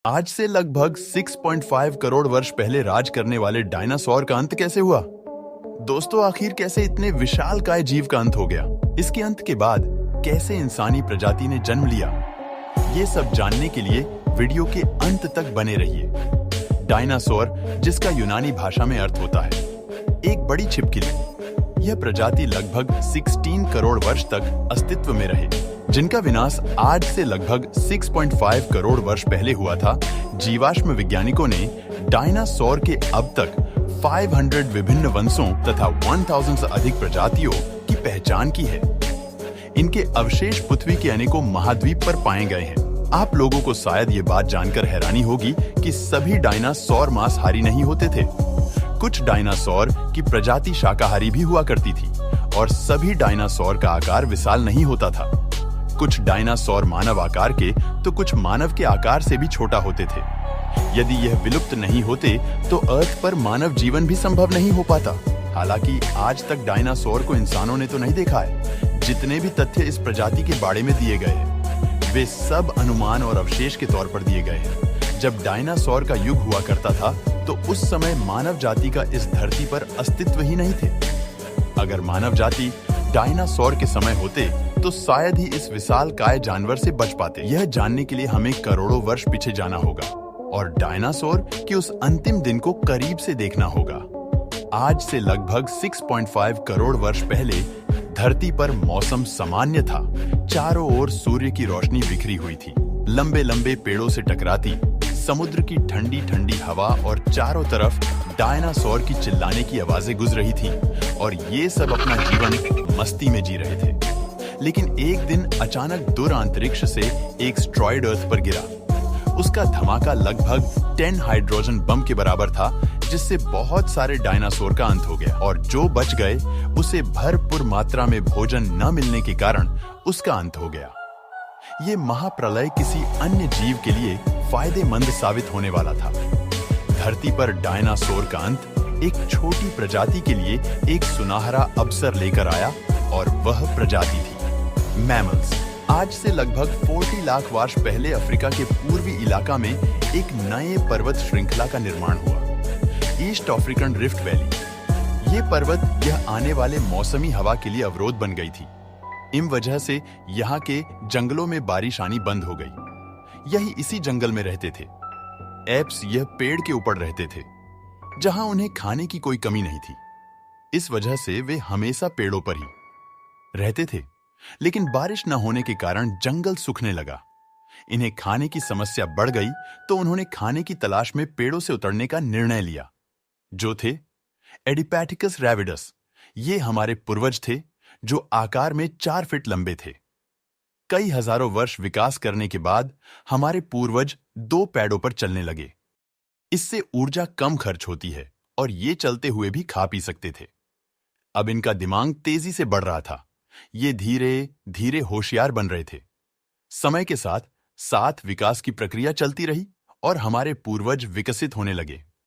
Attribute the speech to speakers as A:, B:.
A: आज से लगभग 6.5 करोड़ वर्ष पहले राज करने वाले डायनासोर का अंत कैसे हुआ? दोस्तों, आखिर कैसे इतने विशालकाय जीव का अंत हो गया? इसके अंत के बाद कैसे इंसानी प्रजाति ने जन्म लिया? ये सब जानने के लिए वीडियो के अंत तक बने रहिए। डायनासोर, जिसका यूनानी भाषा में अर्थ होता है एक बड़ी छिपकली, यह प्रजाति लगभग 16 करोड़ वर्ष तक अस्तित्व में रहे, जिनका विनाश आज से लगभग 6.5 करोड़ वर्ष पहले हुआ था। जीवाश्म वैज्ञानिकों ने डायनासोर के अब तक 500 विभिन्न वंशों तथा 1000 से अधिक प्रजातियों की पहचान की है। इनके अवशेष पृथ्वी के अनेकों महाद्वीप पर पाए गए हैं। आप लोगों को शायद ये बात जानकर हैरानी होगी कि सभी डायनासोर मांसाहारी नहीं होते थे। कुछ डायनासोर की प्रजाति शाकाहारी भी हुआ करती थी और सभी डायनासोर का आकार विशाल नहीं होता था। कुछ डायनासोर मानव आकार के तो कुछ मानव के आकार से भी छोटा होते थे। यदि यह विलुप्त नहीं होते तो अर्थ पर मानव जीवन भी संभव नहीं हो पाता। हालांकि आज तक डायनासोर को इंसानों ने तो नहीं देखा है। जितने भी तथ्य इस प्रजाति के बारे में दिए गए हैं, वे सब अनुमान और अवशेष के तौर पर दिए गए हैं। जब डायनासोर का युग हुआ करता था तो उस समय मानव जाति का इस धरती पर अस्तित्व ही नहीं थे। अगर मानव जाति डायनासोर के समय होते तो शायद ही इस विशालकाय जानवर से बच पाते। यह जानने के लिए हमें करोड़ों वर्ष पीछे जाना होगा और डायनासोर के उस अंतिम दिन को करीब से देखना होगा। आज से लगभग 6.5 करोड़ वर्ष पहले धरती पर मौसम सामान्य था। चारों ओर सूर्य की रोशनी बिखरी हुई थी, लंबे लंबे पेड़ों से टकराती समुद्र की ठंडी ठंडी हवा और चारों तरफ डायनासोर की चिल्लाने की आवाजें गूंज रही थी और ये सब अपना जीवन मस्ती में जी रहे थे। लेकिन एक दिन अचानक दूर अंतरिक्ष से एक एस्टेरॉयड अर्थ पर गिरा। उसका धमाका लगभग 10 हाइड्रोजन बम के बराबर था, जिससे बहुत सारे डायनासोर का अंत हो गया और जो बच गए उसे भरपूर मात्रा में भोजन न मिलने के कारण उसका अंत हो गया। ये महाप्रलय किसी अन्य जीव के लिए फायदेमंद साबित होने वाला था। धरती पर डायनासोर का अंत एक छोटी प्रजाति के लिए एक सुनहरा अवसर लेकर आया और वह प्रजाति थी मैमल्स। आज से लगभग 40 लाख वर्ष पहले अफ्रीका के पूर्वी इलाका में एक नए पर्वत श्रृंखला का निर्माण हुआ, ईस्ट अफ्रीकन रिफ्ट वैली। ये पर्वत यह आने वाले मौसमी हवा के लिए अवरोध बन गई थी। इन वजह से यहाँ के जंगलों में बारिश आनी बंद हो गई। यही इसी जंगल में रहते थे एप्स। यह पेड़ के ऊपर रहते थे जहां उन्हें खाने की कोई कमी नहीं थी। इस वजह से वे हमेशा पेड़ों पर ही रहते थे। लेकिन बारिश न होने के कारण जंगल सूखने लगा। इन्हें खाने की समस्या बढ़ गई तो उन्होंने खाने की तलाश में पेड़ों से उतरने का निर्णय लिया, जो थे एडिपेटिकस रैविडस। ये हमारे पूर्वज थे जो आकार में 4 फीट लंबे थे। कई हजारों वर्ष विकास करने के बाद हमारे पूर्वज 2 पैरों पर चलने लगे। इससे ऊर्जा कम खर्च होती है और ये चलते हुए भी खा पी सकते थे। अब इनका दिमाग तेजी से बढ़ रहा था। ये धीरे धीरे होशियार बन रहे थे। समय के साथ साथ विकास की प्रक्रिया चलती रही और हमारे पूर्वज विकसित होने लगे।